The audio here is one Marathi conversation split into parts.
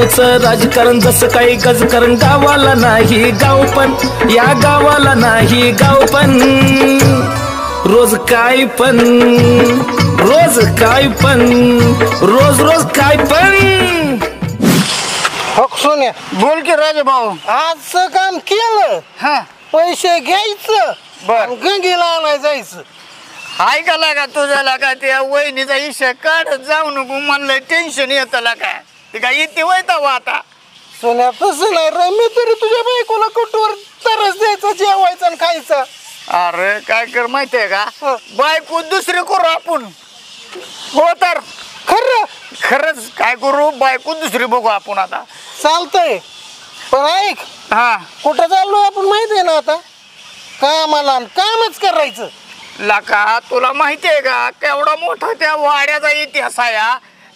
गावचं राजकारण जसं काही गजकारण गावाला नाही गाव पण या गावाला नाही गाव पण रोज काय पण रोज काय पण रोज रोज काय पण हो सोन्या बोल की राजे भाऊ आजचं काम केलं हा पैसे घ्यायचं बर. गंगेला आणाय जायचं ऐका लागा तुझ्या लागा त्या वहिनीचा इशा काढत जाऊ नको म्हणलं टेन्शन येतं लागा ते काय येते वैतावा आता सोन्या तसं नाही रे मी तरी तुझ्या बायकोला कुठवर तरच द्यायचं जेवायचं आणि खायचं अरे काय कर माहितीये का हं. बायको दुसरी करू आपण हो तर खरं खरंच काय करू बायको दुसरी बघू आपण आता चालतंय पण ऐक हा कुठं चाललो आपण माहिती आहे ना आता कामाला आणि कामच करायचं लाका तुला माहितीये का केवढा मोठा त्या वाड्याचा इतिहास आहे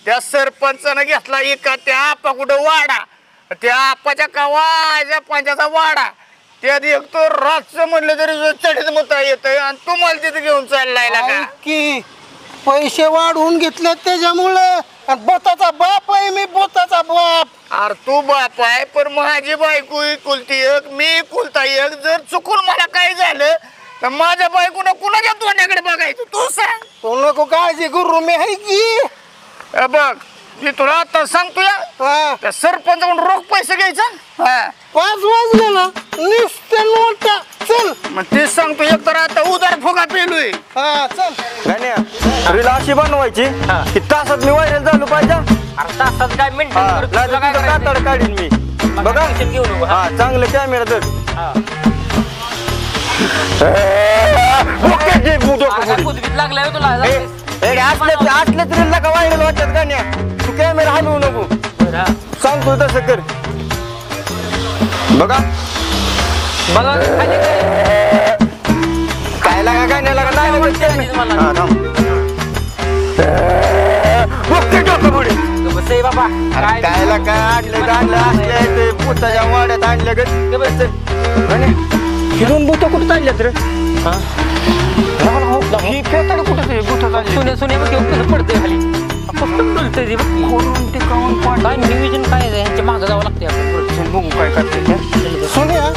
त्या सरपंचानं घेतला एका त्या आपा कुठं वाडा त्या आपाच्या कवाच्या पंचाचा वाडा त्यात एक तो रातचं म्हणलं तरी चढीत मुता येतोय आणि तुम्हाला तिथे घेऊन चाललाय का ऐक की पैसे वाढवून घेतले त्याच्यामुळं आणि बोताचा बाप आहे मी बोताचा बाप अरे तू बाप आहे पण माझी बायको कुलती एक मी कुलता एक जर चुकून मला काय झालं तर माझ्या बायकोनं कुणाच्या तोंडाकडे बघायचं तू सांग तू नको काळजी करू मी आहे की बघ मी तुला आता सांगतोय हा त्या सरपंच म्हणून रोख पैसे घ्यायचा हा 5 वाजले ना नुसते नोटा चल मग तेच सांगतो एक तर आता उदार फुगा पेलोय हा चल गाण्या रील अशी बनवायची की तासात मी व्हायरल झालो पाहिजे अरे तासात काय मिनिट कातड काढीन मी बघा घेऊ नको हा चांगलं कॅमेरा तर लागलाय तुला असल्याच रीलला का व्हायरल वाटतात गाण्या तू कॅमेरा हलवू नको सांगतो तसं कर बघा बघा खाली काय लागा गाण्या लागा बसय बाबा काय कायला काय आणलं आणलं असले ते भूताच्या वाड्यात आणलं हिरून भूत कुठं चालल्यात रे ही फेताड कुठं ते भूत सुने सुने बघ कसं पडतंय खाली बोलतंय ते खोडून ते काऊन काय नियोजन काय आहे ह्यांच्या मागं जावं लागते आपण बघू काय करते सोन्या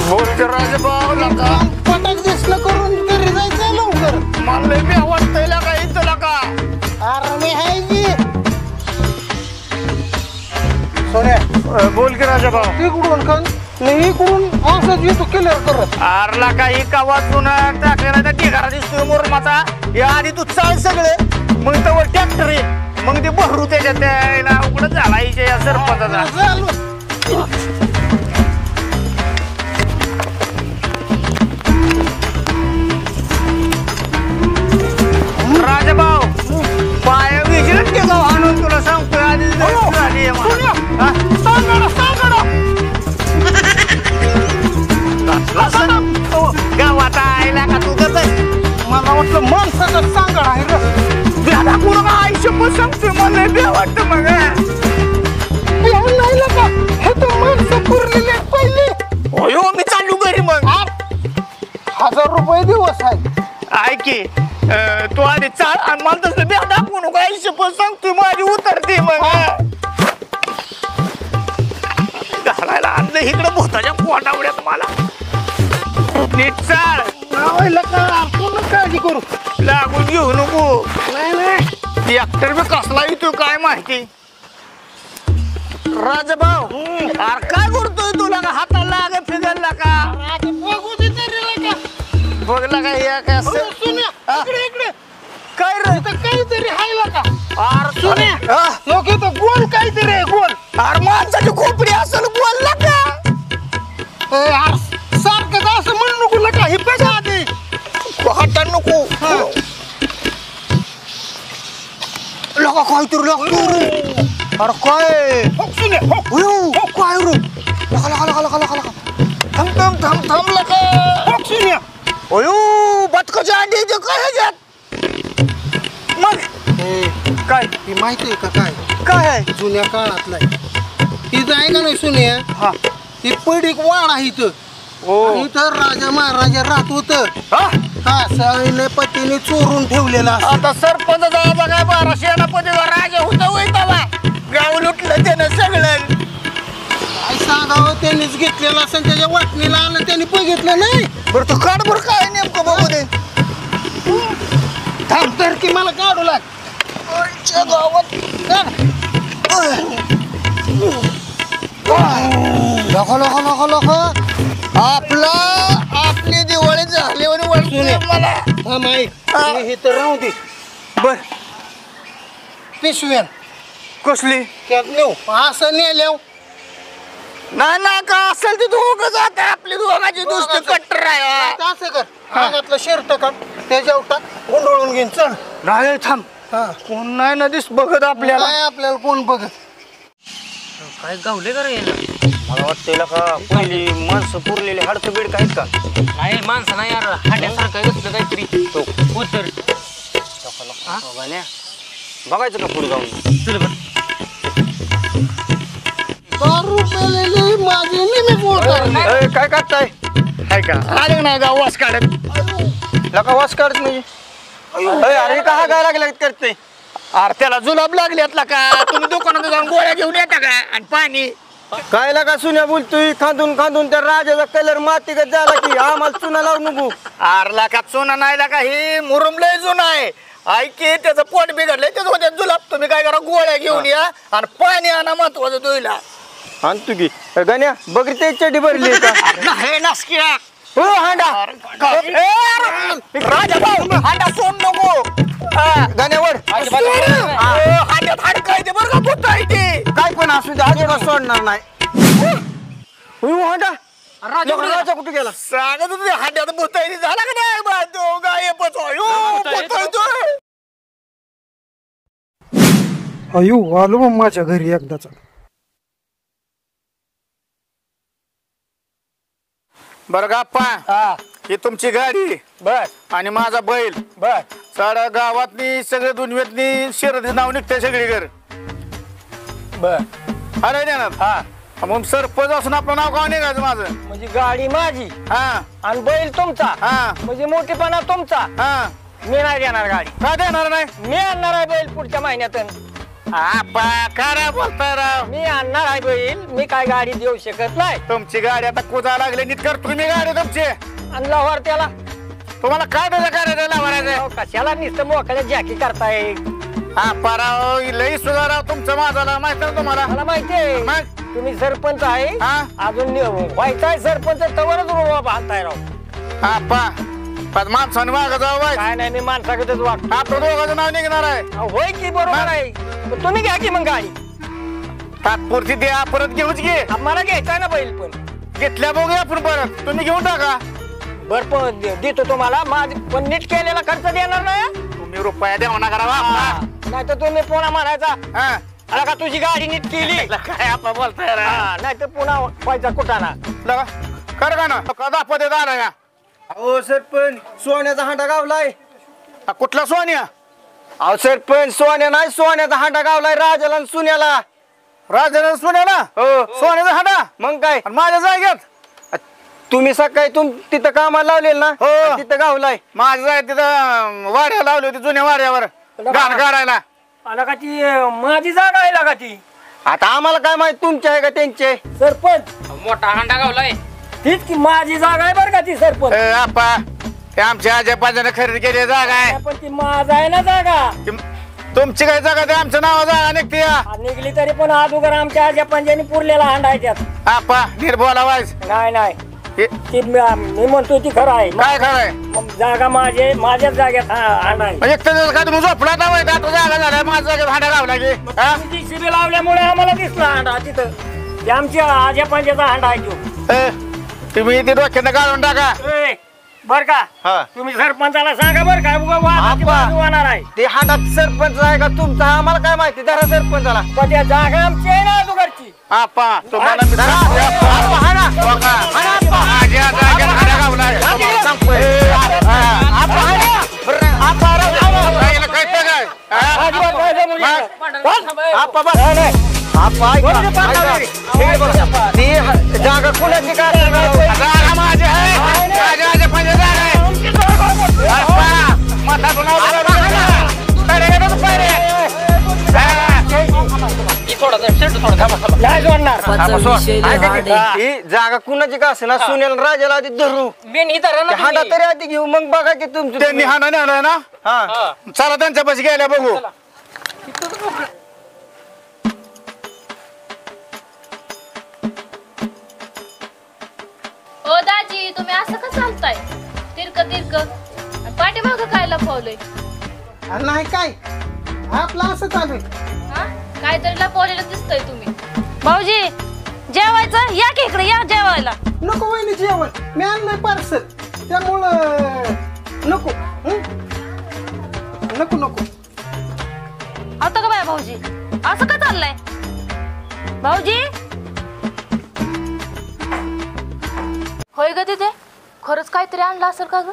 बोलते राजे भाऊ पटक दिसलं करून घरी जायचं लवकर मला मी वाटतंय का इथं का अरे मी आहे की सोन्या बोल की राजा भाऊ तिकडून खान मी इकडून असंच येतो क्लिअर करत आरला काही का वाचून टाकलेला ढिगारा दिसतोय मोरमाचा या आधी तू चाल सगळे मग तर ट्रॅक्टर आहे मग ते बहरू त्याच्या त्याला उघडच झाला या सरपंचाचा राजा भाऊ पाया विजय टेगाव आणून तुला सांगतोय आधी झाली गावात आयला का तू गप मला वाटलं माणसाचा सांगड आहे रे दादा कुणा आयुष्य पण सांगतोय मला बी वाटतं मग नाही का हे तर माणसं पुरलेले पहिले अयो मी चालू घरी मग 1000 रुपये दिवस आहे ऐक की तू आधी चाल आणि मला तसं ब्या दाखवू नको आयुष्य पण सांगतोय माझी उतरते मग घालायला आणलं इकडं भोताच्या पोटावड्यात मला नीट चाल काळजी करू लागून घेऊ नको नाही नाही एकतर बी कसला येतो काय माहिती राजभाऊ अरे काय करतोय तुला का हाताला लाग फिरला का बघू दे तरी का बघला का हे काय असं सुन्या इकडे इकडे काय रे इथं काहीतरी हायला का अरे सुन्या लोक इथं गोल काहीतरी आहे गोल अरे माणसाची खोपडी असेल बोलला का सारखं असं म्हणू नको का हे पेक्षा आधी हाता नको लोक काहीतरी लोक अरे काय सुन्या काय रे थांब थांब थांब थांबला का सुन्या अयो बदकाच्या अंडी काय ह्याच्यात मग काय ही माहिती आहे का काय काय आहे जुन्या काळातला इथं आहे का नाही सुन्या हा ही पडीक वाड आहे इथं आणि इथं राजा महाराजा राहत होत हा सैन्यपतीने चोरून ठेवलेला आता सरपंच बघा 12 सेनापतीचा राजा होता वैताला गाव लुटलं त्यानं सगळं. काय सांगावं, त्यांनीच घेतलेलं असेल, त्याच्या वाटणीला आलं त्यांनी बघितलं नाही. बरं तू काढ बरं काय नेमकं बघू दे. थांब तर की मला काढू लाग. आमच्या गावात आपली दिवाळी झाल्यावर मला थांब ऐक, हे तर राहू दे. बर पिशव्या कसली त्यात नेऊ, असं नेल्या नाही ना का असेल ते दोघं जाते आपली दोघांची दुसरी कट्टर आहे. असं कर, अंगातलं शर्ट काढ, त्याच्यावर टाक, गुंडळून घेऊन चल. नाही थांब हा, कोण नाही ना दिस बघत आपल्याला. काय आपल्याला कोण बघत. काय गावले का रे? मला वाटतं का पहिली माणसं पुरलेली हाडकं बेड आहेत का नाही माणसं नाही यार, हाड्यासारखं कसलं काहीतरी उतर. बघायचं का पुढे जाऊन चल बरं. दारू प्यालेली माझी नेहमी बोलतात. ए, काय काढताय आहे का आले नाही गाव वास काढत. लका वास काढत म्हणजे ए, अरे का हा काय लागला करते अरे त्याला जुलाब लागल्यातला का तुम्ही दुकानात जाऊन गोळ्या घेऊन येता का आणि पाणी. काय लागा सुन्या बोलतोय खांदून खांदून त्या राजाचा कलर मातीगत झाला की आम्हाला चुना लावू नको. आरला का चुना नाही का ही मुरुम लय जुना आहे. ऐके त्याचं पोट बिघडलंय त्याचं जुलाब. तुम्ही काय करा गोळ्या घेऊन या आणि पाणी आणा महत्वाचं तुला. आणतो की गण्या बघ ते चटी भरली का नाही नासक्या. हो हांडा राजा भाऊ हांडा सोड नको. गण्यावर हांड्यात हाडकं आहे ते बरं का बुद्ध आहे ते. काय पण असू दे अजिबात सोडणार नाही. हो हांडा राजा कुठे गेला सांगत होते हांड्यात बुद्ध आहे झाला का नाही बा तो गायबच आहे. अयो आलो मग माझ्या घरी एकदाचा. बरं का अप्पा ही तुमची गाडी बर आणि माझा बैल बर साऱ्या गावातनी सगळे दुनियेतनी शर्यतीचं नाव निघतंय सगळीकडे बर. अरे ना हा मग सरपंच असून आपलं नाव का निघायचं माझं. म्हणजे गाडी माझी हा आणि बैल तुमचा हा म्हणजे मोठेपणा तुमचा. हा मी नाही देणार गाडी. का देणार नाही. मी आणणार आहे बैल पुढच्या महिन्यातून. आप्पा काय बोलताय राव. मी आणणार आहे बैल. मी काय गाडी देऊ शकत नाही. तुमची गाडी आता कुजा लागली नीट करतो मी गाडी तुमची. आणि लवार त्याला तुम्हाला काय त्याचं करायचं लावायचं. कशाला नुसतं मोकळ्या जॅकी करताय. आप्पा राव लई सुद्धा राव तुमचं माझा माहित आहे तुम्हाला. मला माहितीये मग तुम्ही सरपंच आहे. हा अजून व्हायचाय सरपंच तवरच रुवा बांधताय राव. आप्पा पण माणसाने मागं जाऊ बाय. काय नाही मी माणसाकडे वाट. आपलं दोघांचं नाव निघणार आहे. होय की बरोबर आहे. पण तुम्ही घ्या की मग गाडी. तात्पुरती द्या परत घेऊच घे. मला घ्यायचाय ना बैल पण. घेतल्या बघूया आपण परत तुम्ही घेऊन टाका. बर पण देतो तुम्हाला. पण नीट केलेला खर्च देणार नाही. तुम्ही रुपया द्यावा ना करा. नाही तर तुम्ही पुन्हा म्हणायचा हा अरे का तुझी गाडी नीट केली. काय आपण बोलताय नाही तर पुन्हा व्हायचा कुठाना. कर का ना कदा पदे आला या. अहो सरपंच सोन्याचा हांडा गावलाय. कुठला सोन्या. अहो सरपंच सोन्या नाही सोन्याचा हांडा गावलाय राजाला आणि सुन्याला. राजा सोन्याला हो सोन्याचा हाडा. मग काय आणि माझ्या जाग्यात तुम्ही सकाळी तिथं कामाला लावलेलं ना. हो. तिथं गावलाय. माझ्या जाग्यात तिथं वाड्या लावली होती जुन्या वाड्यावर गाण काढायला. का ती माझी जागा आहे का ती. आता आम्हाला काय माहित तुमची आहे का त्यांचे. सरपंच मोठा हांडा गावलाय. तीच की माझी जागा आहे बरं का ती सरपंच. आप्पा ते आमच्या आजोबाने खरेदी केली जागा आहे. पण ती माझा आहे ना जागा. तुमची काय जागा ते आमचं नाव जागा निघते. निघली तरी पण अगोदर आमच्या आज्या पंजानी पुरलेला हांडा आहे त्यात. आप्पा नीट बोलावायच. नाही नाही ती मी म्हणतो ती खरं आहे. काय खरंय. मग जागा माझ्याच जाग्यात हांडा आहे. म्हणजे काय तुम्ही झोपला ना जागा झाला माझ्या जागेत हांडा गावला की. JCB लावल्यामुळे आम्हाला दिसला हांडा तिथं. ते आमच्या आज्या पंजाचा हांडा आहे तो. तुम्ही ते डोक्यानं काढून टाका. बर का तुम्ही सरपंचाला सांगा बर का होणार आहे. ते हांडा सरपंच आहे का तुमचा आम्हाला काय माहिती. जरा सरपंचाला पण त्या जागा आमची आहे ना अगोदरची. आप्पा तुम्हाला माझ्या जागेत हांडा गावलाय. जागा कुणाची काय जागा माझी आहे. माझ्या पंजा जागा आहे. सोडतो थोडं थांबा थांबा. नाही जोडणार थांबा, सोड. ऐका की, ही जागा कुणाची का असेल ना सुनेल राजाला आधी धरू मी नाही तर ते हांडा तरी आधी घेऊ मग बघा की तुमचं त्यांनी हाणा नेलाय ना हा चला त्यांच्या पाशी गेल्या बघू ओ दाजी तुम्ही असं का चालताय तिरक तिरक पाठीमाग काय लपवलंय नाही काय आपलं असं चालू आहे. हा काहीतरी लपवलेलं दिसतंय तुम्ही भाऊजी जेवायचं या की इकडे या जेवायला. नको वहिनी जेवण मी आणलंय पार्सल त्यामुळं नको नको नको आता का बाय भाऊजी असं का चाललंय भाऊजी. होय ग तिथे खरंच काहीतरी आणलं असेल का ग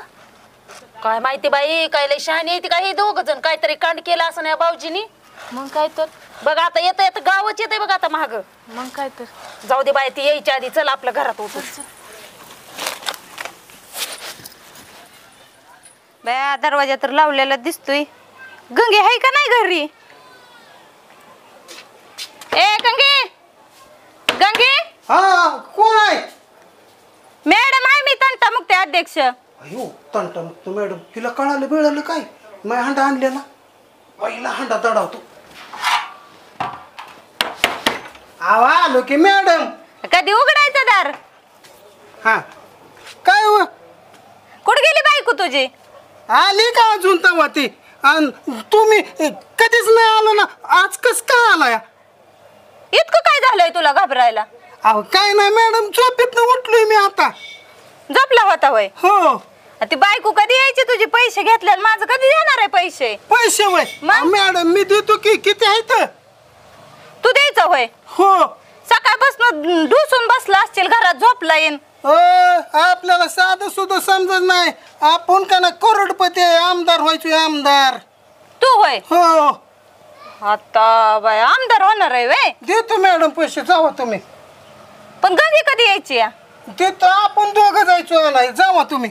काय माहिती बाई काय लय शहाणी आहे ती काय हे दोघ जण काहीतरी कांड केलं असं नाही भाऊजीनी. मग काय तर बघ आता येत येत गावच येते बघ आता महाग. मग काय तर जाऊ दे बाई ती यायच्या आधी चल आपल्या घरात होतो. बाया दरवाजा तर लावलेला दिसतोय. गंगे आहे का नाही घरी. ए गंगे गंगे हा कोण आहे मॅडम आहे मी तंटा मुक्ती अध्यक्ष. अयो तंटा मुक्त मॅडम तिला कळालं बिळालं काय मी हांडा आणलेला पहिला हांडा दडावतो आवा आलो की मॅडम. कधी उघडायचं दार. हा काय हो कुठे गेली बायको तुझी. आली का अजून तवा ती आणि तुम्ही कधीच नाही आलो ना आज कस काय आलाय. इतकं काय झालंय तुला घाबरायला. अहो काय नाही मॅडम झोपेतनं उठलोय मी आता. झोपला होता वय. हो ती बायको कधी यायची तुझे पैसे घेतले माझं कधी देणार आहे पैसे. पैसे वय मग? मॅडम मी देतो की किती आहेत. तू द्यायचं होय. हो सकाळपासून ढुसून बसला असतील घरात झोपला येईन. आपल्याला साधं सुद्धा समजत नाही आपण का ना करोडपती आहे, आमदार व्हायचो आमदार. तू होय. हो आता बाय आमदार होणार आहे वे. देतो मॅडम पैसे जावा तुम्ही. पण गंगी कधी यायची या. देतो आपण दोघं जायचो नाही जावा तुम्ही.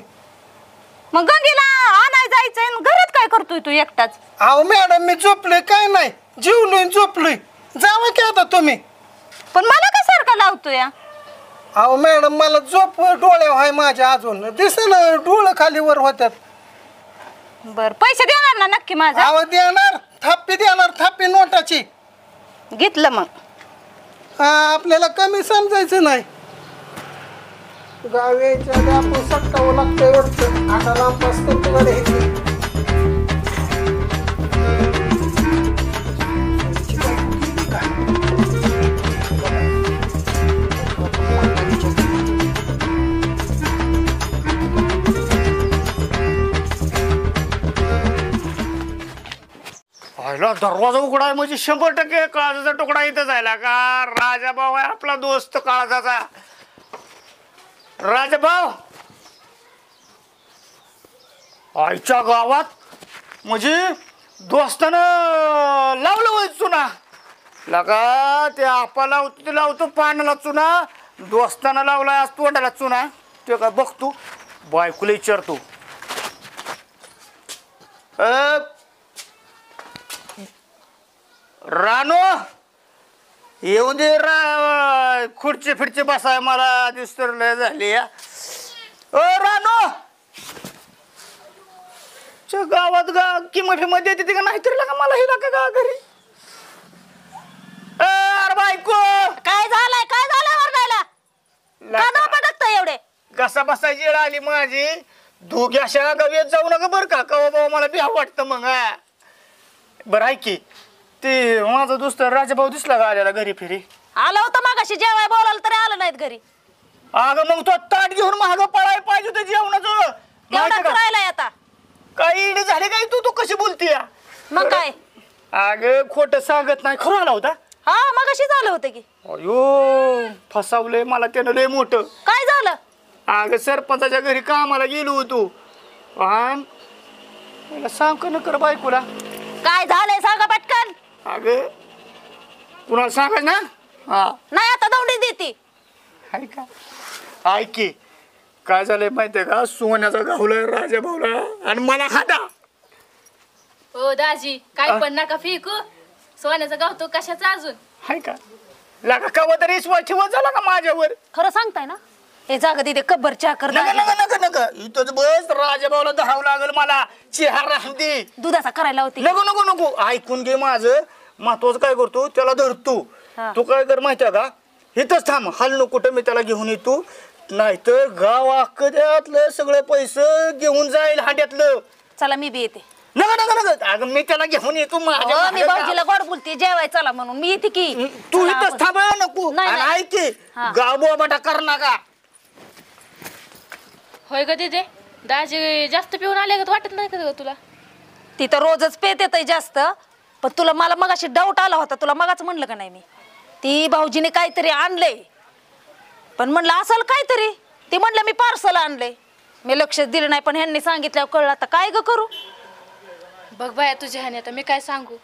मग गंगीला आणाय जायचंय आणि घरात काय करतोय तू एकटाच. अहो मॅडम मी झोपलोय काय नाही जेवलोय झोपलोय जावा की आता तुम्ही. पण मला का सारखा लावतोय या. अहो मॅडम मला झोप डोळ्यावर आहे माझ्या अजून दिसेल डोळं खाली वर होत्यात. बर पैसे देणार ना नक्की माझा. अहो देणार थापी नोटाची. घेतलं मग आपल्याला कमी समजायचं नाही. गावेच्या आपण सट्टावं लागतंय वाटतं आता लांब असतं तुम्हाला हे. दरवाजा उघडाय म्हणजे 100% काळजाचा तुकडा इथं जायला का. राजाभाऊ आहे आपला दोस्त काळजाचा. राजाभाऊ आईच्या गावात म्हणजे दोस्तानं लावलं होय चुना लगा. ते आपा लावतो ते लावतो पानाला चुना दोस्तानं लावलाय आज तोंडाला चुना. ते काय बघतो बायकोला विचारतो रानो येऊ दे खुर्ची फिरची बसाय मला दिसतर झाली या. रानो गावात किंमत मध्ये येते का नाहीतरी लागा मला हिला का घरी. अरे बायको काय झालंय वरडायला पडत एवढे. कसा बसायची वेळ आली माझी. दोघे अशा गव्यात जाऊ नका बरं का कवा बाबा मला बिहा वाटतं मग. बरं आहे की ते माझा दोस्त राजाभाऊ दिसला का आलेला घरी फिरी. आला होता मागाशी जेवाय बोलायला तरी आलं नाहीत घरी. अगं मग तो ताट घेऊन महाग पळायला पाहिजे होतं जेवणाचं. तेवढंच राहिलाय आता. काही इडी झाली काही तू कशी बोलती. मग काय अगं खोटं सांगत नाही खरं आला होता. हा मगाशी झालं होतं की. अयो फसावलंय मला त्यानं लय मोठं. काय झालं. अगं सरपंचाच्या घरी कामाला गेलो होतो आणि मला सांग का न कर बायकोला. काय झालंय सांगा पटकन. अगं कुणाला सांगायचं ना. हा नाही आता दौडी देते. आहे का ऐक की काय झालंय माहितीये का. सोन्याचा गावला राजा भाऊला आणि मला हाता. ओ दाजी काय पण नका फेकू सोन्याचा गावतो कशाचा अजून. आहे का लागा कवा तरी ठेवत झाला का माझ्यावर? खरं सांगताय ना? हे जागा तिथे कब्बर चाकर नका इथंच बस. राजाभाऊला धाव लागल मला. चेहरा राहून दे. दुधाचा करायला होती. नको ऐकून घे माझं. महत्वाचं काय करतो त्याला धरतो. तू काय कर माहितीये का? इथंच थांब. हल नको कुठं मी त्याला घेऊन येतो. नाहीतर गाव अख्खं सगळे पैसे घेऊन जाईल हांड्यातलं. चला मी बी येते. नका अगं मी त्याला घेऊन येतो. मी भाऊजीला गोड बोलते जेवाय चला म्हणून मी येते की. तू इथंच थांब नको. ऐके गाव बोबाटा कर नका. होय का तिथे दाजी जास्त पिऊन आले का वाटत नाही का तुला? ती तर रोजच पेत येत जास्त. पण तुला मला मगाशी डाऊट आला होता. तुला मगाच म्हणलं का नाही मी? ती भाऊजीने काहीतरी आणलंय. पण म्हणलं असेल काहीतरी. ती म्हणलं मी पार्सल आणलंय. मी लक्ष दिलं नाही पण ह्यांनी सांगितल्यावर कळलं. आता काय ग करू? बघ बाया तुझ्या ह्याने आता मी काय सांगू.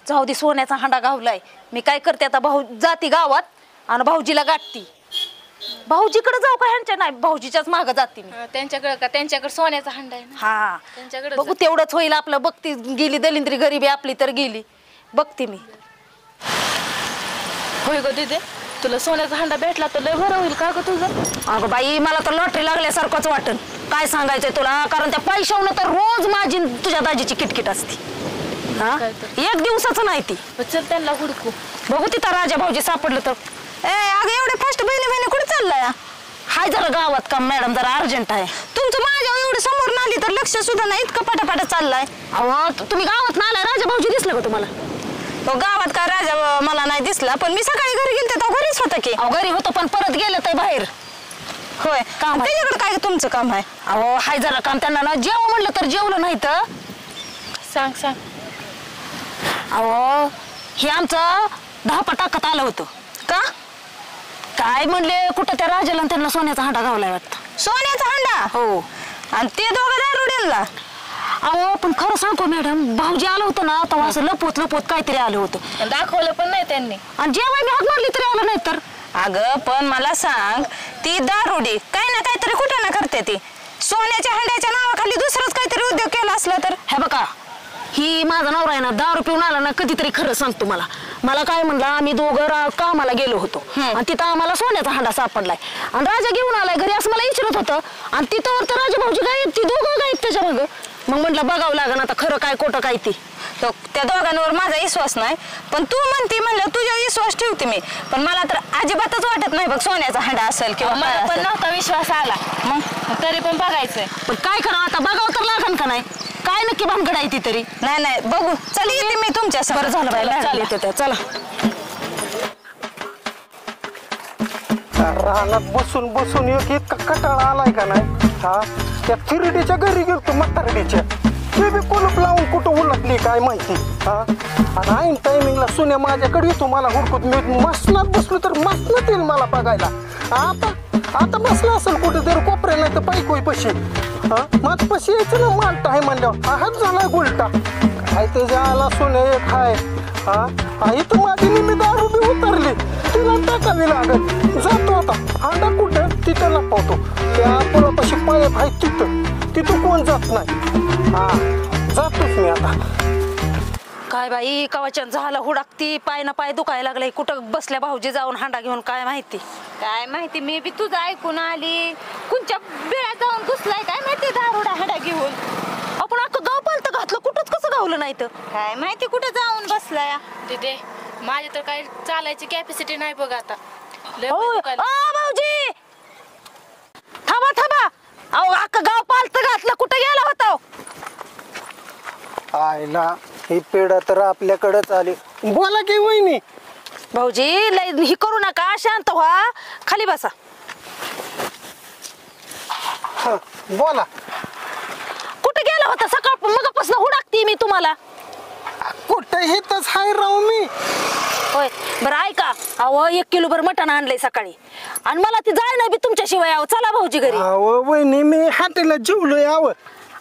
जाऊ दे सोन्याचा हांडा गावलाय. मी काय करते आता भाऊ जाती गावात आणि भाऊजीला गाठती. भाऊजीकडे जाऊ का ह्यांच्या? नाही भाऊजीच्याच मागं जाते मी. त्यांच्याकडे सोन्याचा हंडा आहे ना. हा त्यांच्याकडे बघू तेवढंच होईल आपलं. बघती गेली दलिंद्री गरिबी आपली तर गेली. बघते मी. होय ग तिथे तुला सोन्याचा हंडा भेटला तर लय बरं होईल का ग तुझं? अगं बाई मला तर लॉटरी लागल्यासारखंच वाटन. काय सांगायचंय तुला? कारण त्या पैशावनं तर रोज माझी तुझ्या दाजीची किटकिट असते. हा एक दिवसाचं नाही ती. चल त्यांना हुडकू. बघू तिथं राजा भाऊजी सापडलं तर. अगं एवढे फास्ट बहिणी कुठे चाललाय? हाय जरा गावात काम मॅडम जरा अर्जंट आहे. तुमचं माझ्या एवढं समोर आली तर लक्ष सुद्धा नाही. इतकं पटापट चाललाय. अहो तुम्ही गावात ना आलाय. राजा भाऊजी दिसलं का तुम्हाला? तो गावात काय राजा मला नाही दिसला. पण मी सकाळी घरी गेलते तो घरीच होता की. अहो घरी होतो पण परत गेलं तर बाहेर. होय काम त्याच्याकडे काय तुमचं काम आहे? अहो हाय जरा काम. त्यांना ना जेव म्हणलं तर जेवलं नाही तर. सांग अहो हे आमचं 10 टाकत आलं होतं का? काय म्हणले कुठं त्या राजाला त्यांना सोन्याचा हांडा गावलाय वाटतं. सोन्याचा हांडा? हो. आणि ते दोघं दारुड्यांना. अहो पण खरं सांगू मॅडम भाऊजी आलं होतं ना तेव्हा असं लपवत काहीतरी आलं होतं. दाखवलं पण नाही त्यांनी. आणि जेव्हा मी हात मारली तरी आलं नाही तर. अगं पण मला सांग ती दारुडी काही ना काहीतरी कुठे ना करते ती. सोन्याच्या हंड्याच्या नावाखाली दुसरंच काहीतरी उद्योग केला असला तर. हे बघा ही माझा नवरा आहे ना दारू पिऊन आला ना कधीतरी खरं सांगतो मला काय म्हणलं आम्ही दोघं कामाला गेलो होतो आणि तिथं आम्हाला सोन्याचा हांडा सापडलाय आणि राजा घेऊन आलाय घरी असं मला विचारत होतं. आणि तिथं तर राजा भाऊजी काय ती दोघं काय त्याच्या मागं. मग म्हटलं बघावं लागेल आता खरं काय खोटं काय ती. त्या दोघांवर माझा विश्वास नाही. पण तू म्हणते म्हणलं तुझ्या विश्वास ठेवते मी. पण मला तर अजिबातच वाटत नाही बघ सोन्याचा हांडा असेल किंवा मला पण नव्हता विश्वास आला. मग तरी पण बघायचंय. पण काय करावं आता बघावं तर लागेल का नाही? काय नक्की भानगड आहे ती तरी. नाही बघू चल येते मी तुमच्या बरं झालं बाई येते त्या. चला रानात बसून एक इतका कटाळा आलाय का नाही. हा त्या थिरडीच्या घरी गेलतो म्हातारडीच्या. ते बी कुलूप लावून कुठं उलटली काय माहिती. हा आणि ऐन टायमिंगला सुन्या माझ्याकडे येतो मला हुडकूत. मी मसनात बसलो तर मसनात येईल मला बघायला. आता बसला असेल कुठेतरी कोपऱ्या नाही तर पायकोई पशी. हा माझ पशी यायचं ना मालटा आहे म्हणल्यावर हात झालाय गुलटा. काय त्याच्या आला सोन्या एक हाय. हा इथं माझी निमी दारू बी उतरली. तिला टाकावी लागत. जातो आता हांडा कुठं तिथं लपवतो. त्या पुलापाशी पायप आहे तिथं कोण जात नाही. हा जातोच मी आता. काय बाई कवाच्यान झाला हुडाकती पाय ना पाय दुखायला लागलाय. कुठं बसल्या भाऊजी जाऊन हांडा घेऊन काय माहिती. काय माहिती मी बी तुझं ऐकून आली. कुणच्या बिळात जाऊन घुसलाय काय माहिती दारुडा हांडा घेऊन. आपण अख्खं गाव पालतं घातलं कुठंच कसं गावलं नाही तर. काय माहिती कुठे जाऊन बसलाय. तिथे माझी तर काही चालायची कॅपॅसिटी नाही बघ आता. भाऊजी थांबा. अहो अख्खं गाव पालतं घातलं कुठं गेला होता? आयला ही पेढा तर आपल्याकडेच आली. बोला की वहिनी. भाऊजी लय ही करू नका शांत व्हा. खाली बसा. बोला. कुठे गेला होता सकाळ मगापासून हुडाकते मी तुम्हाला. कुठे हेच हाय राहू मी. होय बरं ऐका. अहो 1 किलोभर मटण आणलंय सकाळी आणि मला ती जाय नाही बी तुमच्याशिवाय. आहो चला भाऊजी घरी. वहिनी मी हाटेला जेवलोय.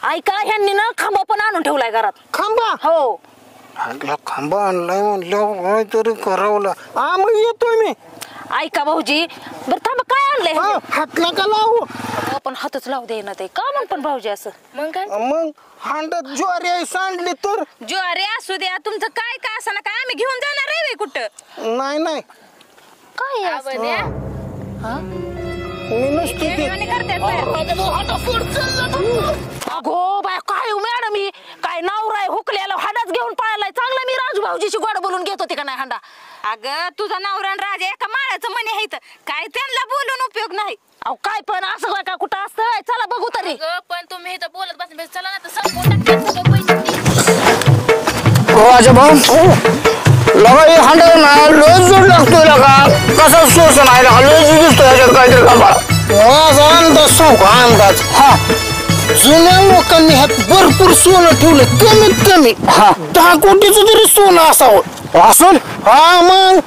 ऐका ह्यांनी ना खांबा पण आणून ठेवलाय घरात. खांबा? हो. खांबा आणलाय म्हणलं काहीतरी करावं. मग येतोय मी. ऐका भाऊजी बरं थांबा काय आणलंय? हात नका लावू. आपण हातच लावू दे ना ते का म्हण पण भाऊजी असं. मग काय मग हांड्यात ज्वारी आहे सांडली तर. ज्वारी असू द्या तुमचं काय असं ना काय आम्ही घेऊन जाणार आहे कुठं. नाही काय आहे असं? आवड्या. मी नसतो ते. अगो बाय काय मॅडम ही काय नवरा हुकल्याला हाडाच घेऊन पळालाय. चांगला मी राजू भाऊजीची गोड बोलून घेत होते का नाही हांडा. अगं तुझा नवरा आणि राजा एका माळ्याचं म्हणे आहेत काय त्यांना बोलून उपयोग नाही. अहो काय पण असं काय का कुठं असतं. चला बघू तरी. अगं, पण तुम्ही इथं बोलत बस चला ना तर संपून टाकते सगळं पैसे. राजा भाऊ लगा हे हांडा ना लोज जोड लागतोय लगा कसा सोस नाही लगा लोज दिसतो ह्याच्यात काहीतरी कामा. माझा अंदाज सांगू का अंदाज. हा जुन्या लोकांनी ह्यात भरपूर सोनं ठेवलं. कमीत कमी 10 कोटीचं तरी सोनं असावं. असून हा मग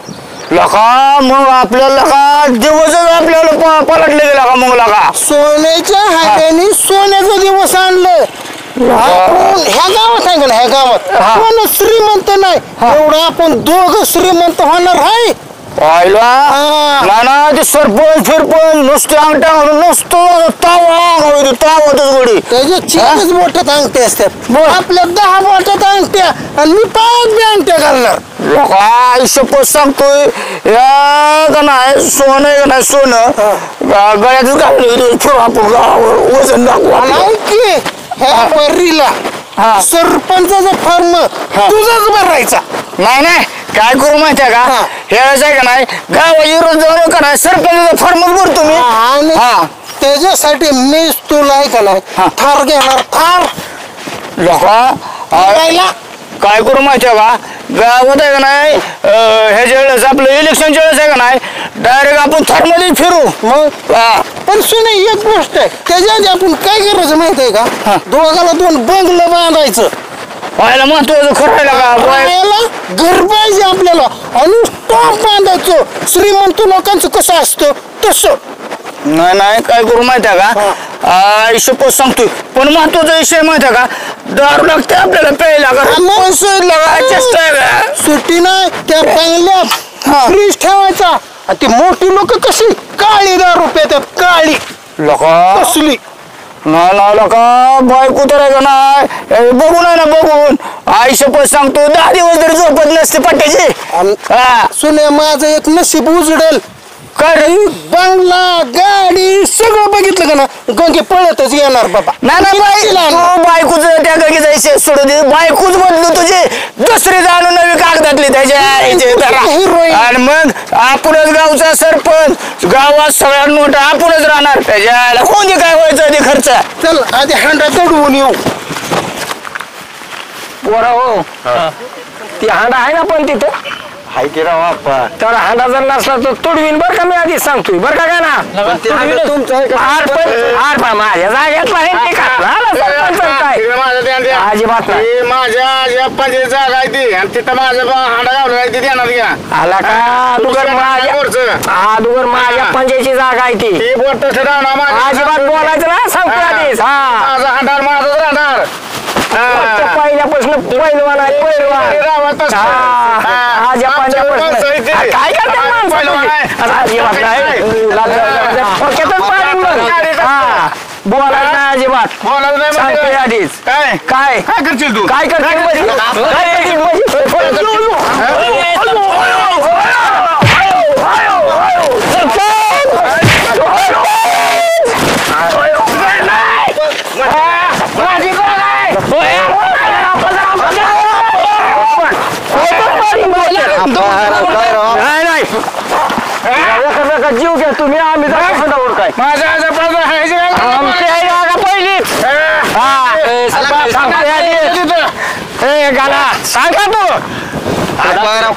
लका मग आपल्याला लका दिवसच आपल्याला पलटले गेला का मग लका. सोन्याच्या हाताने सोन्याचा दिवस आणलं. आपण ह्या गावात आहे का ना ह्या गावात कोण श्रीमंत नाही एवढं आपण दोघं श्रीमंत होणार आहे. पाहिला ना ते सरपंच फिरपंच नुसते अंगठ्या घालून नसतो तावातच गोडी त्याच्या 4च बोटात अंगठ्या असतात. आपल्या 10 बोटात अंगठ्या आणि मी 5 बी अंगठ्या घालणार. लोक आयुष्यपत सांगतोय या का नाही सोनं आहे का नाही सोनं गळ्यातच घालून ठेवू आपण वजन दाखवा. ह्या पर्रीला सरपंचाचा फॉर्म तुझाच भरायचा. नाही काय करू माहितीये का हे आहे का नाही गावाची रोज जाऊन का नाही सरपंचाचा फॉर्मच भरतो मी. आणि त्याच्यासाठी मीच तुला आहे का नाही थार घेणार थार. लोक काय करू माहितीये का गावात आहे का नाही ह्याच्या वेळेस आपलं इलेक्शनच्या वेळेस आहे का नाही डायरेक्ट आपण थर्मली फिरू. मग पण सुने एक गोष्ट आहे त्याच्या आधी आपण काय करायचं माहित आहे का दोघाला 2 बंगलं बांधायचं. व्हायला महत्वाचं खरायला का घर पाहिजे आपल्याला आणि स्टॉप बांधायचं. श्रीमंत लोकांचं कसं असतं तसं. नाही काय करू माहितीये का आयुष्यपत सांगतोय पण महत्वाचा विषय माहितीये का दारू लागते आपल्याला प्यायला का सुट्टी नाही त्या बंगल्यात फ्रीज ठेवायचा. ती मोठी लोक कशी काळी दारू पितात काळी लोक कसली. नाही लोका बायको तर आहे का नाही बघून आहे ना बघून आयुष्यपत सांगतो 10 दिवस तरी झोपत नसते पट्ट्याची. सुने माझं एक नशीब उजडेल. बंगला गाडी सगळं बघितलं का ना गंगे पळतच येणार बाबा. नाही बायकोच त्या गगी जायचे सोडून दे बायकोच बदलू तुझे दुसरी जाणून नवी कागदातली त्याच्या. आणि मग आपणच गावचा सरपंच गावात सगळ्यात मोठा आपणच राहणार त्याच्या कोणती काय व्हायचं आधी खर्च. चल आधी हांडा चढवून येऊ. पोरा हो ती हांडा आहे ना पण तिथं हाय की राव आप्पा तर हांडा जर नसला तर तुडवीन बरं का मी आधीच सांगतोय बरं का ना माझ्या जागेत अजिबात माझ्या पंचायत जागा आहे ती आणि तिथं माझं हांडा गावला आहे ती देणार घ्या. आला का अगोदर माझ्या पंचायतची जागा आहे ती बोट अजिबात बोलायचं ना सांगतो आधीच. माझा हांडा माझाच राहणार पहिल्यापासून पहिलवान आहे पहिलवान काय बोलायचं नाही अजिबात सांगतोय आधीच. काय काय करशील तू काय करशील जीव घ्या तुम्ही आम्ही काय माझ्या पहिली गाला सांगा तू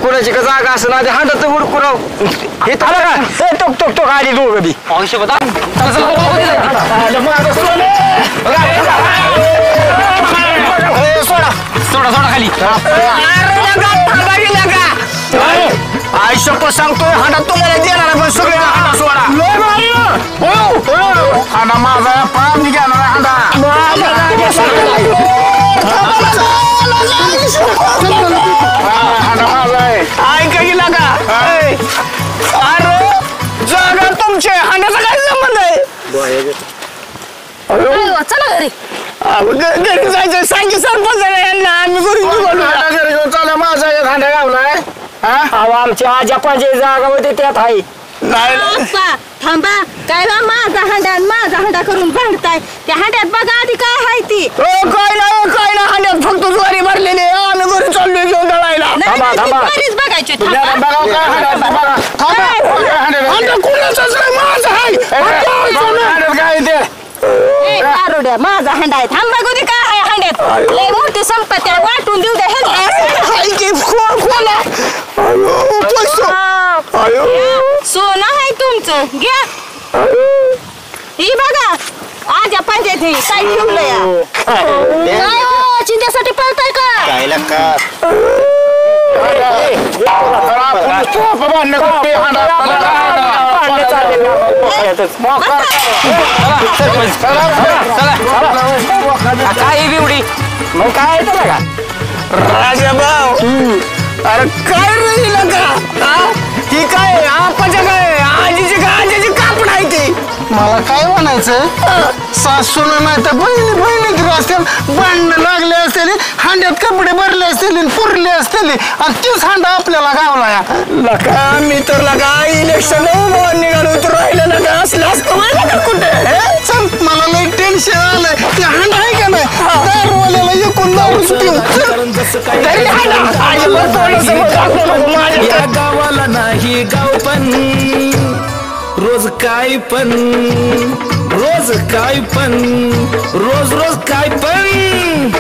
कुणाची का जागा असं ना हांडत उडकुराव हे झालं का टोक टोक टोक आली दोघं बी सोडा सोडा सोडा खाली आयुष्यपत सांगतोय हांडा तुम्हाला देणार पण सगळे हांडा सोडा हांडा माझा पाप घेणार हांडा हांडा माझा आहे ऐका गेला का अरे जागा तुमचे हांड्याचा काय संबंध आहे चला घरी. घरी जायचं सांगी सरपंच यांना आम्ही घरी घरी घेऊन चालला माझा हांडा गावलाय अहो आमच्या आजा पाहिजे जागा होते त्यात आहे. थांबा काय बा माझा हांडा करून भांडताय त्या हांड्यात बघा आधी काय आहे ती. काय ना हांड्यात फक्त ज्वारी भरलेली आम्ही घरी चाललोय घेऊन दळायला. बरीच बघायची माझा हांडा आहे. थांबा गोदी काय आहे हांड्यात लय मोठी संपत्ती वाटून देऊ द्या. सोनं आहे तुमचं घ्या. ही बघा आजा पंचायत काय ठेवलंय काय हो चिंतेसाठी पळताय का काय बिवडी मग काय येतं का राजा भाऊ. अरे काय राहील का ती काय आपाच्या काय आजीची का आजीची कापड आहे ती. मला काय म्हणायचं सासून नाही तर बहिणी असतील भांडणं लागले असतील हांड्यात कपडे भरले असतील पुरले असतील आणि तीच हांडा आपल्याला गावला या लका मी तर लगा इलेक्शन निघालो तर राहिलं ना का असलं असतं कुठे. चल मला लई टेन्शन आलंय ते हांडा आहे का नाही दारूवाल्याला एकूण दारूच पिऊ. या गावाला नाही गाव पण रोज काय पण रोज काय पण रोज काय पण